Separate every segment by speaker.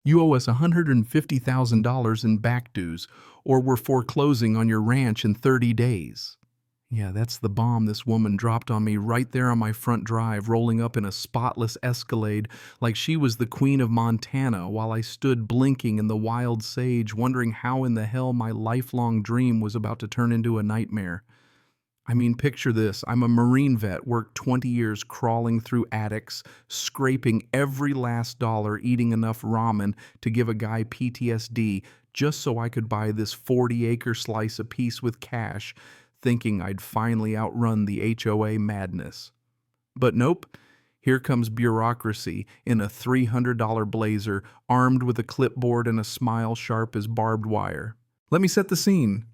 Speaker 1: You owe us $150,000 in back dues, or we're foreclosing on your ranch in 30 days. Yeah, that's the bomb this woman dropped on me right there on my front drive, rolling up in a spotless Escalade like she was the Queen of Montana while I stood blinking in the wild sage, wondering how in the hell my lifelong dream was about to turn into a nightmare. I mean, picture this. I'm a Marine vet, worked 20 years crawling through attics, scraping every last dollar, eating enough ramen to give a guy PTSD just so I could buy this 40-acre slice apiece with cash, thinking I'd finally outrun the HOA madness. But nope, here comes bureaucracy in a $300 blazer, armed with a clipboard and a smile sharp as barbed wire. Let me set the scene.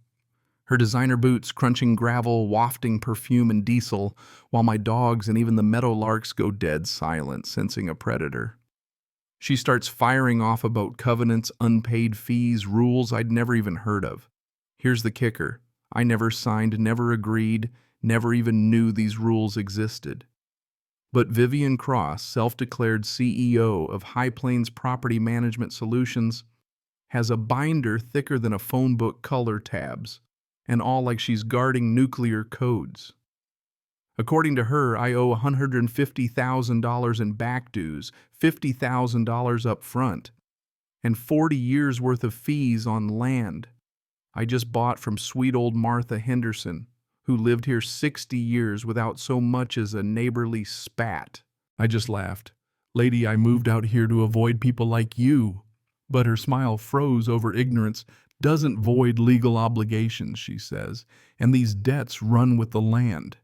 Speaker 1: Her designer boots crunching gravel, wafting perfume and diesel, while my dogs and even the meadowlarks go dead silent, sensing a predator. She starts firing off about covenants, unpaid fees, rules I'd never even heard of. Here's the kicker. I never signed, never agreed, never even knew these rules existed. But Vivian Cross, self-declared CEO of High Plains Property Management Solutions, has a binder thicker than a phone book color tabs, and all like she's guarding nuclear codes. According to her, I owe $150,000 in back dues, $50,000 up front, and 40 years worth of fees on land I just bought from sweet old Martha Henderson, who lived here 60 years without so much as a neighborly spat. I just laughed. Lady, I moved out here to avoid people like you. But her smile froze over ignorance. Doesn't void legal obligations, she says, and these debts run with the land.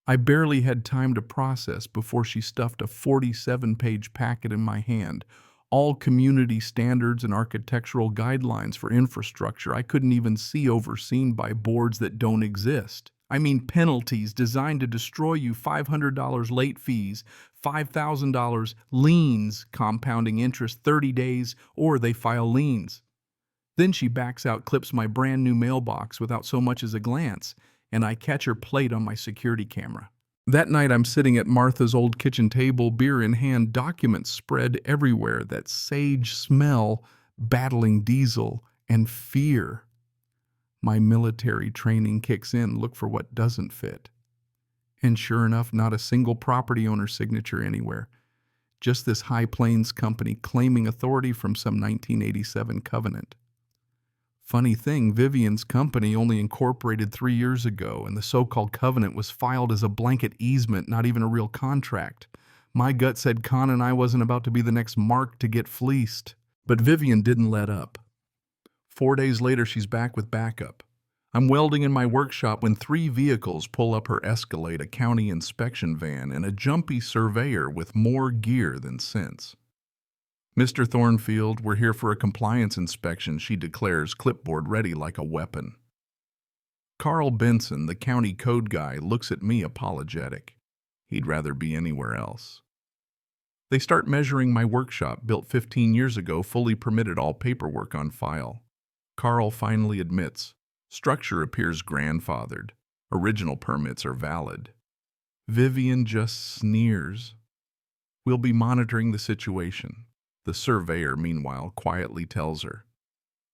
Speaker 1: I barely had time to process before she stuffed a 47-page packet in my hand, all community standards and architectural guidelines for infrastructure I couldn't even see overseen by boards that don't exist. I mean penalties designed to destroy you, $500 late fees, $5,000 liens, compounding interest 30 days, or they file liens. Then she backs out, clips my brand new mailbox without so much as a glance, and I catch her plate on my security camera. That night I'm sitting at Martha's old kitchen table, beer in hand, documents spread everywhere, that sage smell, battling diesel, and fear. My military training kicks in, look for what doesn't fit. And sure enough, not a single property owner signature anywhere. Just this High Plains company claiming authority from some 1987 covenant. Funny thing, Vivian's company only incorporated 3 years ago, and the so-called covenant was filed as a blanket easement, not even a real contract. My gut said Con and I wasn't about to be the next Mark to get fleeced. But Vivian didn't let up. 4 days later, she's back with backup. I'm welding in my workshop when 3 vehicles pull up her Escalade, a county inspection van, and a jumpy surveyor with more gear than sense. Mr. Thornfield, we're here for a compliance inspection, she declares, clipboard ready like a weapon. Carl Benson, the county code guy, looks at me apologetic. He'd rather be anywhere else. They start measuring my workshop, built 15 years ago, fully permitted, all paperwork on file. Carl finally admits, structure appears grandfathered. Original permits are valid. Vivian just sneers. We'll be monitoring the situation. The surveyor, meanwhile, quietly tells her,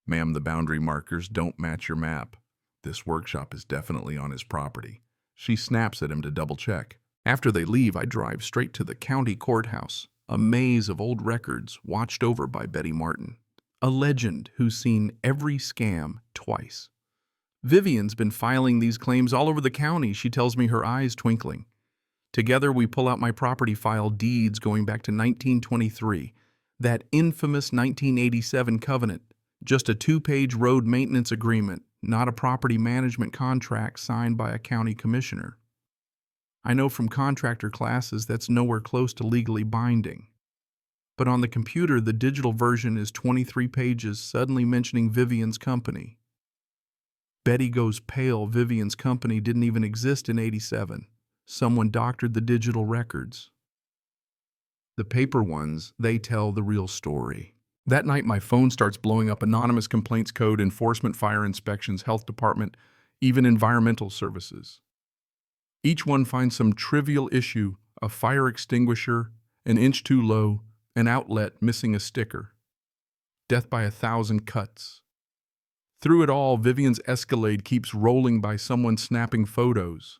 Speaker 1: Ma'am, the boundary markers don't match your map. This workshop is definitely on his property. She snaps at him to double-check. After they leave, I drive straight to the county courthouse, a maze of old records watched over by Betty Martin, a legend who's seen every scam twice. Vivian's been filing these claims all over the county, she tells me, her eyes twinkling. Together, we pull out my property file deeds going back to 1923. That infamous 1987 covenant, just a 2-page road maintenance agreement, not a property management contract signed by a county commissioner. I know from contractor classes that's nowhere close to legally binding. But on the computer, the digital version is 23 pages, suddenly mentioning Vivian's company. Betty goes pale. Vivian's company didn't even exist in '87. Someone doctored the digital records. The paper ones, they tell the real story. That night, my phone starts blowing up: anonymous complaints code, enforcement, fire inspections, health department, even environmental services. Each one finds some trivial issue: a fire extinguisher, an inch too low, an outlet missing a sticker. Death by 1,000 cuts. Through it all, Vivian's Escalade keeps rolling by someone snapping photos.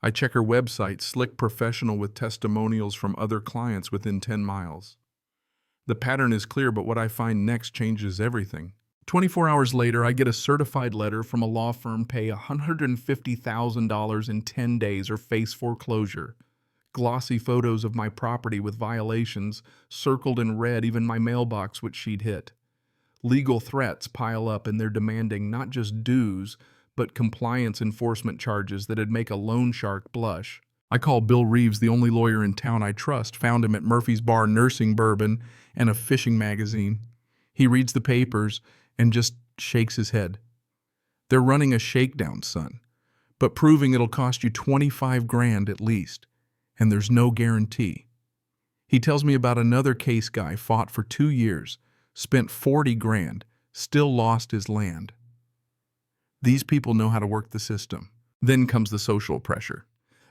Speaker 1: I check her website, slick professional with testimonials from other clients within 10 miles. The pattern is clear, but what I find next changes everything. 24 hours later, I get a certified letter from a law firm, pay $150,000 in 10 days or face foreclosure. Glossy photos of my property with violations, circled in red even my mailbox which she'd hit. Legal threats pile up and they're demanding not just dues, but compliance enforcement charges that'd make a loan shark blush. I call Bill Reeves, the only lawyer in town I trust, found him at Murphy's Bar nursing bourbon and a fishing magazine. He reads the papers and just shakes his head. They're running a shakedown, son, but proving it'll cost you 25 grand at least, and there's no guarantee. He tells me about another case guy fought for 2 years, spent 40 grand, still lost his land. These people know how to work the system. Then comes the social pressure.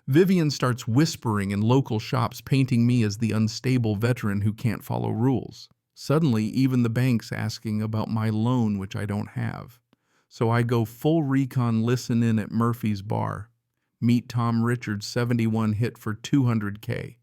Speaker 1: Vivian starts whispering in local shops, painting me as the unstable veteran who can't follow rules. Suddenly, even the bank's asking about my loan, which I don't have. So I go full recon listen in at Murphy's Bar. Meet Tom Richards, 71 hit for $200K.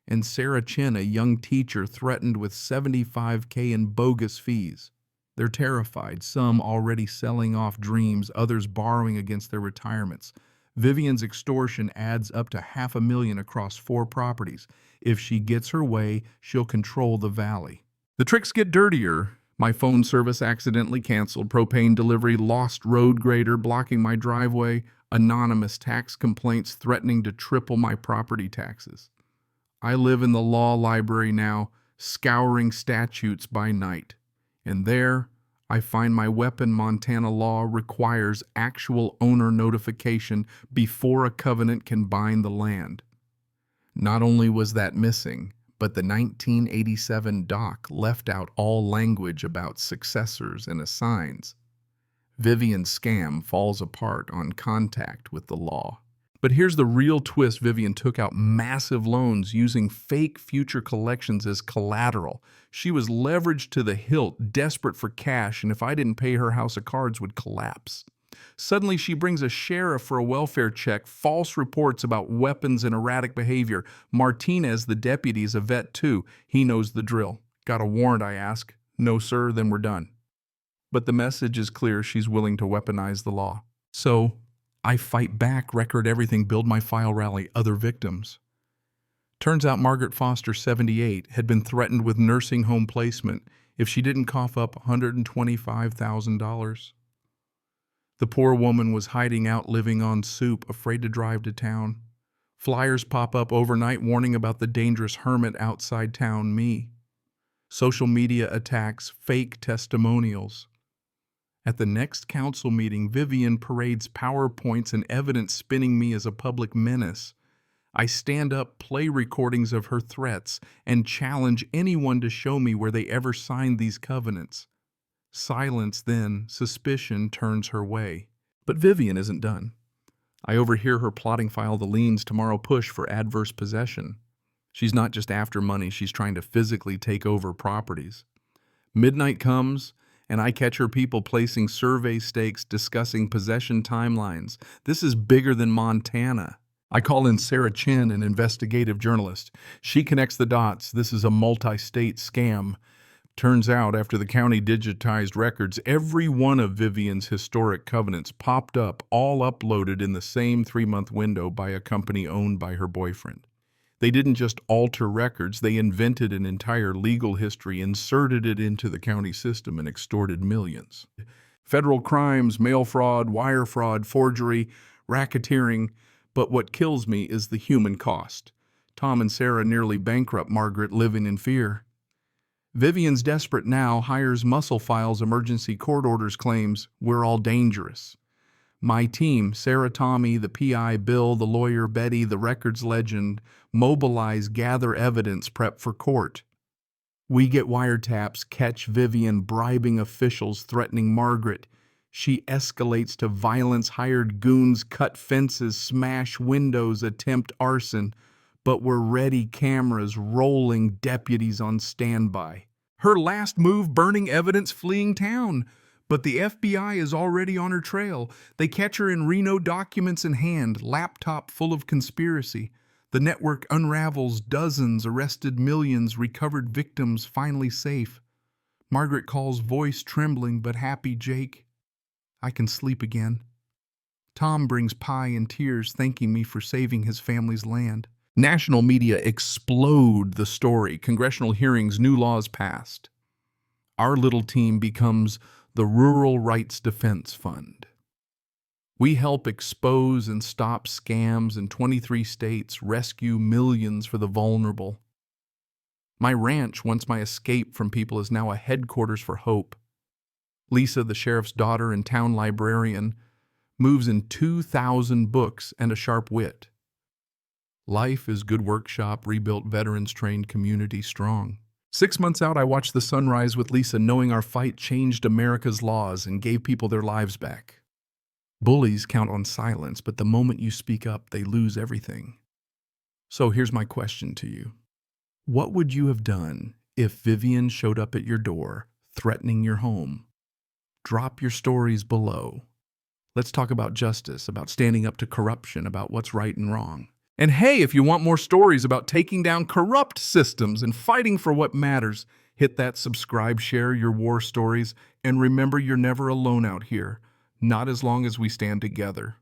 Speaker 1: And Sarah Chin, a young teacher, threatened with $75K in bogus fees. They're terrified, some already selling off dreams, others borrowing against their retirements. Vivian's extortion adds up to $500,000 across 4 properties. If she gets her way, she'll control the valley. The tricks get dirtier. My phone service accidentally canceled, propane delivery lost, road grader blocking my driveway, anonymous tax complaints threatening to triple my property taxes. I live in the law library now, scouring statutes by night. And there, I find my weapon. Montana law requires actual owner notification before a covenant can bind the land. Not only was that missing, but the 1987 doc left out all language about successors and assigns. Vivian's scam falls apart on contact with the law. But here's the real twist. Vivian took out massive loans using fake future collections as collateral. She was leveraged to the hilt, desperate for cash, and if I didn't pay, her house of cards would collapse. Suddenly, she brings a sheriff for a welfare check, false reports about weapons and erratic behavior. Martinez, the deputy, is a vet too. He knows the drill. Got a warrant, I ask. No, sir, then we're done. But the message is clear. She's willing to weaponize the law. So I fight back, record everything, build my file, rally other victims. Turns out Margaret Foster, 78, had been threatened with nursing home placement if she didn't cough up $125,000. The poor woman was hiding out, living on soup, afraid to drive to town. Flyers pop up overnight warning about the dangerous hermit outside town, me. Social media attacks, fake testimonials. At the next council meeting, Vivian parades PowerPoints and evidence spinning me as a public menace. I stand up, play recordings of her threats, and challenge anyone to show me where they ever signed these covenants. Silence then, suspicion turns her way. But Vivian isn't done. I overhear her plotting file the liens tomorrow push for adverse possession. She's not just after money, she's trying to physically take over properties. Midnight comes, and I catch her people placing survey stakes, discussing possession timelines. This is bigger than Montana. I call in Sarah Chin, an investigative journalist. She connects the dots. This is a multi-state scam. Turns out, after the county digitized records, every one of Vivian's historic covenants popped up, all uploaded in the same 3-month window by a company owned by her boyfriend. They didn't just alter records, they invented an entire legal history, inserted it into the county system, and extorted millions. Federal crimes, mail fraud, wire fraud, forgery, racketeering. But what kills me is the human cost. Tom and Sarah nearly bankrupt Margaret, living in fear. Vivian's desperate now, hires muscle files, emergency court orders, claims we're all dangerous. My team, Sarah, Tommy, the PI, Bill, the lawyer, Betty, the records legend, mobilize, gather evidence, prep for court. We get wiretaps, catch Vivian bribing officials, threatening Margaret. She escalates to violence, hired goons, cut fences, smash windows, attempt arson. But we're ready, cameras rolling, deputies on standby. Her last move, burning evidence, fleeing town. But the FBI is already on her trail. They catch her in Reno, documents in hand, laptop full of conspiracy. The network unravels, dozens arrested, millions recovered, victims finally safe. Margaret calls, voice trembling but happy. Jake, I can sleep again. Tom brings pie and tears, thanking me for saving his family's land. National media explode the story. Congressional hearings, new laws passed. Our little team becomes the Rural Rights Defense Fund. We help expose and stop scams in 23 states, rescue millions for the vulnerable. My ranch, once my escape from people, is now a headquarters for hope. Lisa, the sheriff's daughter and town librarian, moves in 2,000 books and a sharp wit. Life is good workshop, rebuilt, veterans trained, community strong. 6 months out, I watched the sunrise with Lisa, knowing our fight changed America's laws and gave people their lives back. Bullies count on silence, but the moment you speak up, they lose everything. So here's my question to you. What would you have done if Vivian showed up at your door, threatening your home? Drop your stories below. Let's talk about justice, about standing up to corruption, about what's right and wrong. And hey, if you want more stories about taking down corrupt systems and fighting for what matters, hit that subscribe, share your war stories, and remember, you're never alone out here, not as long as we stand together.